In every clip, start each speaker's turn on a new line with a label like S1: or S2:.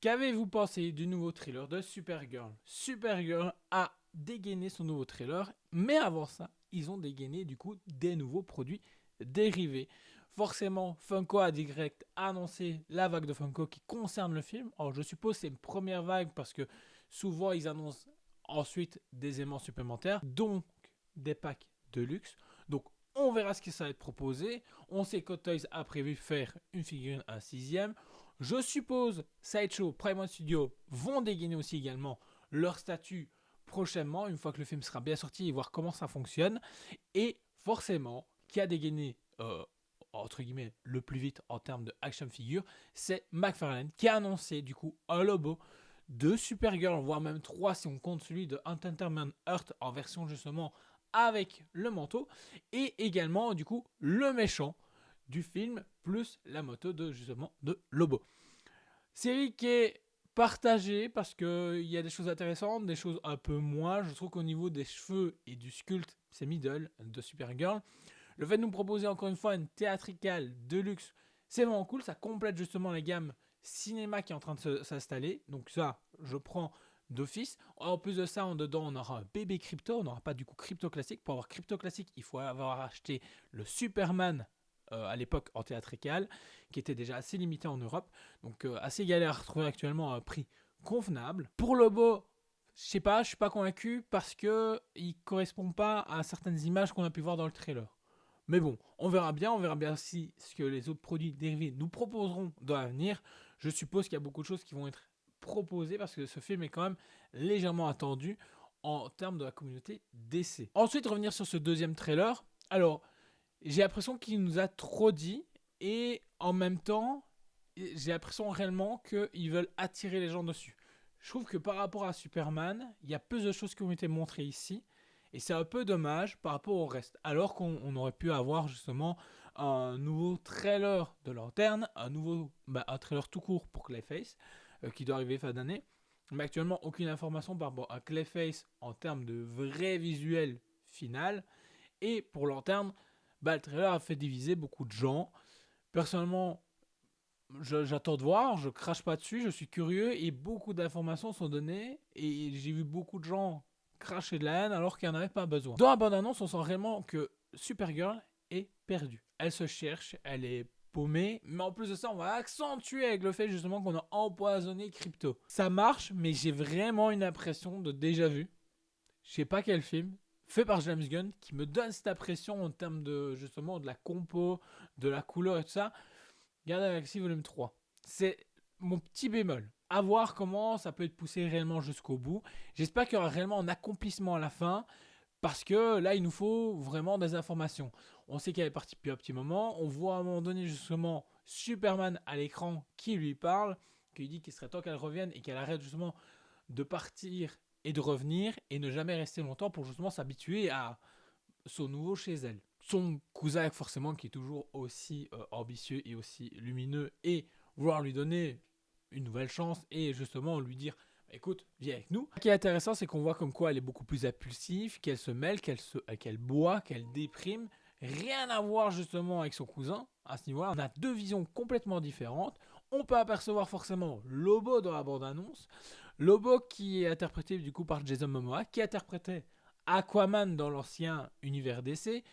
S1: Qu'avez-vous pensé du nouveau trailer de Supergirl? Supergirl a dégainé son nouveau trailer, mais avant ça, ils ont dégainé du coup des nouveaux produits dérivés. Forcément, Funko a direct annoncé la vague de Funko qui concerne le film. Alors je suppose que c'est une première vague parce que souvent ils annoncent ensuite des aimants supplémentaires, donc des packs de luxe. Donc on verra ce que ça va être proposé. On sait que Toys a prévu faire une figurine à 6ème. Je suppose Sideshow, Prime One Studio vont dégainer aussi également leur statut prochainement, une fois que le film sera bien sorti et voir comment ça fonctionne. Et forcément, qui a dégainé entre guillemets le plus vite en termes de action figure, c'est McFarlane qui a annoncé du coup un logo de Supergirl, voire même 3 si on compte celui de Entertainment Earth en version justement avec le manteau, et également du coup le méchant du film plus la moto de justement de Lobo. Série qui est partagée parce qu'il y a des choses intéressantes, des choses un peu moins. Je trouve qu'au niveau des cheveux et du sculpte, c'est middle de Supergirl. Le fait de nous proposer encore une fois une théâtricale de luxe, c'est vraiment cool. Ça complète justement la gamme cinéma qui est en train de s'installer. Donc ça, je prends d'office. En plus de ça, en dedans, on aura un bébé crypto. On n'aura pas du coup crypto classique. Pour avoir crypto classique, il faut avoir acheté le Superman à l'époque en théâtrical, qui était déjà assez limité en Europe. Donc assez galère à retrouver actuellement à un prix convenable. Pour Lobo, je sais pas, je suis pas convaincu parce que il correspond pas à certaines images qu'on a pu voir dans le trailer. Mais bon, on verra bien si ce que les autres produits dérivés nous proposeront dans l'avenir. Je suppose qu'il y a beaucoup de choses qui vont être proposées parce que ce film est quand même légèrement attendu en termes de la communauté DC. Ensuite, revenir sur ce deuxième trailer. Alors, j'ai l'impression qu'il nous a trop dit et en même temps, j'ai l'impression réellement qu'ils veulent attirer les gens dessus. Je trouve que par rapport à Superman, il y a plus de choses qui ont été montrées ici. Et c'est un peu dommage par rapport au reste. Alors qu'on aurait pu avoir justement un nouveau trailer de Lanterne, un trailer tout court pour Clayface, qui doit arriver fin d'année. Mais actuellement, aucune information par rapport à Clayface en termes de vrai visuel final. Et pour Lanterne, le trailer a fait diviser beaucoup de gens. Personnellement, j'attends de voir, je crache pas dessus, je suis curieux et beaucoup d'informations sont données et j'ai vu beaucoup de gens cracher de la haine alors qu'il n'y en avait pas besoin. Dans la bande-annonce, on sent réellement que Supergirl est perdue. Elle se cherche, elle est paumée, mais en plus de ça, on va accentuer avec le fait justement qu'on a empoisonné Crypto. Ça marche, mais j'ai vraiment une impression de déjà vu. Je sais pas quel film, fait par James Gunn, qui me donne cette impression en termes de justement de la compo, de la couleur et tout ça. Gardien Galaxy Volume 3. C'est mon petit bémol. À voir comment ça peut être poussé réellement jusqu'au bout. J'espère qu'il y aura réellement un accomplissement à la fin. Parce que là, il nous faut vraiment des informations. On sait qu'elle est partie depuis un petit moment. On voit à un moment donné justement Superman à l'écran qui lui parle, qui lui dit qu'il serait temps qu'elle revienne et qu'elle arrête justement de partir et de revenir et ne jamais rester longtemps pour justement s'habituer à son nouveau chez elle. Son cousin, forcément, qui est toujours aussi ambitieux et aussi lumineux, et vouloir lui donner une nouvelle chance et justement lui dire écoute, viens avec nous. Ce qui est intéressant, c'est qu'on voit comme quoi elle est beaucoup plus impulsive, qu'elle se mêle, qu'elle boit, qu'elle déprime. Rien à voir justement avec son cousin à ce niveau-là. On a deux visions complètement différentes. On peut apercevoir forcément Lobo dans la bande-annonce. Lobo qui est interprété du coup par Jason Momoa, qui interprétait Aquaman dans l'ancien univers DC.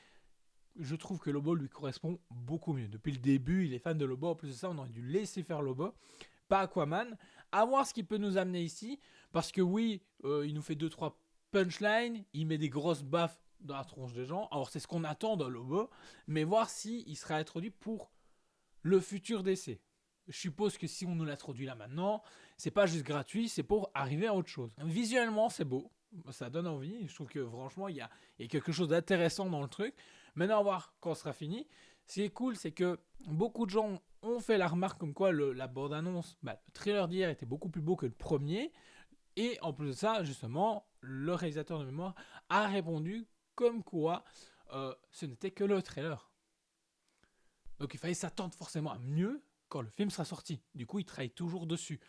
S1: Je trouve que Lobo lui correspond beaucoup mieux. Depuis le début, il est fan de Lobo. En plus de ça, on aurait dû laisser faire Lobo, pas Aquaman. À voir ce qu'il peut nous amener ici. Parce que oui, il nous fait 2-3 punchlines. Il met des grosses baffes dans la tronche des gens. Alors c'est ce qu'on attend de Lobo. Mais voir s'il sera introduit pour le futur DC. Je suppose que si on nous l'introduit là maintenant, c'est pas juste gratuit, c'est pour arriver à autre chose. Visuellement, c'est beau, ça donne envie. Je trouve que franchement, il y a quelque chose d'intéressant dans le truc. Maintenant, on va voir quand ce sera fini. Ce qui est cool, c'est que beaucoup de gens ont fait la remarque comme quoi la bande-annonce, le trailer d'hier était beaucoup plus beau que le premier. Et en plus de ça, justement, le réalisateur de mémoire a répondu comme quoi ce n'était que le trailer. Donc il fallait s'attendre forcément à mieux quand le film sera sorti. Du coup, il travaille toujours dessus.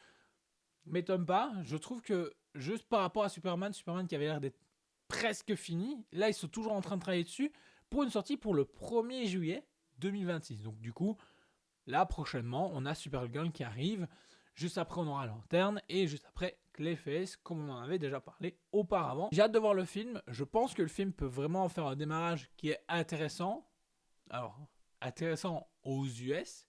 S1: M'étonne pas, je trouve que juste par rapport à Superman qui avait l'air d'être presque fini, là ils sont toujours en train de travailler dessus pour une sortie pour le 1er juillet 2026. Donc du coup, là prochainement, on a Supergirl qui arrive. Juste après, on aura Lanterne et juste après, Clayface, comme on en avait déjà parlé auparavant. J'ai hâte de voir le film. Je pense que le film peut vraiment faire un démarrage qui est intéressant. Alors, intéressant aux US.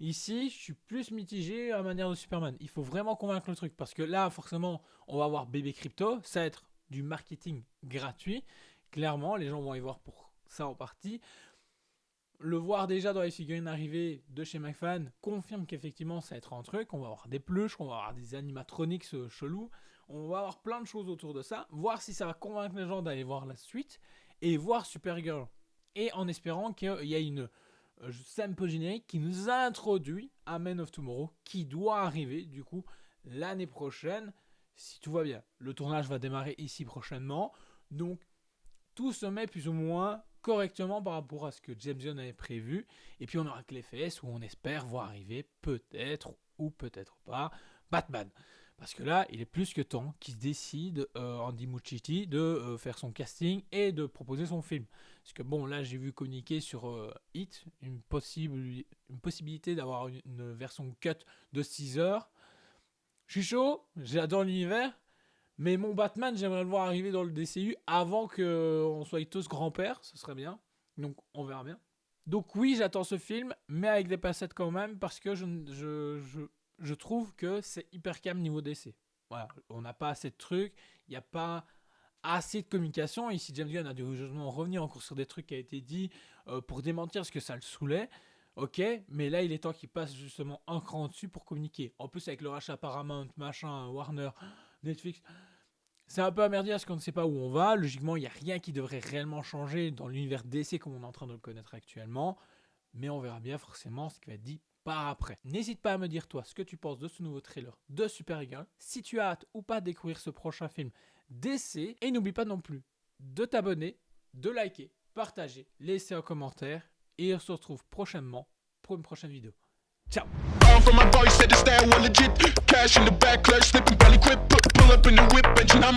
S1: Ici, je suis plus mitigé à la manière de Superman. Il faut vraiment convaincre le truc parce que là, forcément, on va avoir Bébé Crypto. Ça va être du marketing gratuit. Clairement, les gens vont y voir pour ça en partie. Le voir déjà dans les figurines arrivées de chez McFan confirme qu'effectivement ça va être un truc. On va avoir des peluches, on va avoir des animatronics chelous, on va avoir plein de choses autour de ça. Voir si ça va convaincre les gens d'aller voir la suite et voir Supergirl. Et en espérant qu'il y ait une scène post-générique qui nous introduit à Man of Tomorrow qui doit arriver du coup l'année prochaine si tout va bien. Le tournage va démarrer ici prochainement. Donc tout se met plus ou moins correctement par rapport à ce que James Gunn avait prévu. Et puis on aura Clayface où on espère voir arriver peut-être ou peut-être pas Batman. Parce que là, il est plus que temps qu'il se décide, Andy Muschietti, de faire son casting et de proposer son film. Parce que bon, là, j'ai vu communiquer sur Hit une possibilité d'avoir une version cut de 6 heures. Je suis chaud, j'adore l'univers. Mais mon Batman, j'aimerais le voir arriver dans le DCU avant qu'on soit tous grands-pères. Ce serait bien. Donc, on verra bien. Donc oui, j'attends ce film, mais avec des passettes quand même, parce que je trouve que c'est hyper calme niveau DC. Voilà, on n'a pas assez de trucs, il n'y a pas assez de communication. Ici, James Gunn a dû justement revenir encore sur des trucs qui a été dit pour démentir ce que ça le saoulait. Ok, mais là, il est temps qu'il passe justement un cran dessus pour communiquer. En plus, avec le rachat Paramount, machin, Warner, Netflix, c'est un peu à merdier parce qu'on ne sait pas où on va. Logiquement, il n'y a rien qui devrait réellement changer dans l'univers DC comme on est en train de le connaître actuellement. Mais on verra bien forcément ce qui va être dit par après. N'hésite pas à me dire toi ce que tu penses de ce nouveau trailer de Supergirl. Si tu as hâte ou pas de découvrir ce prochain film DC. Et n'oublie pas non plus de t'abonner, de liker, partager, laisser un commentaire. Et on se retrouve prochainement pour une prochaine vidéo. Ciao. From my voice, said the style was legit. Cash in the back, clutch, slipping, belly grip, pull up in the whip, and I'm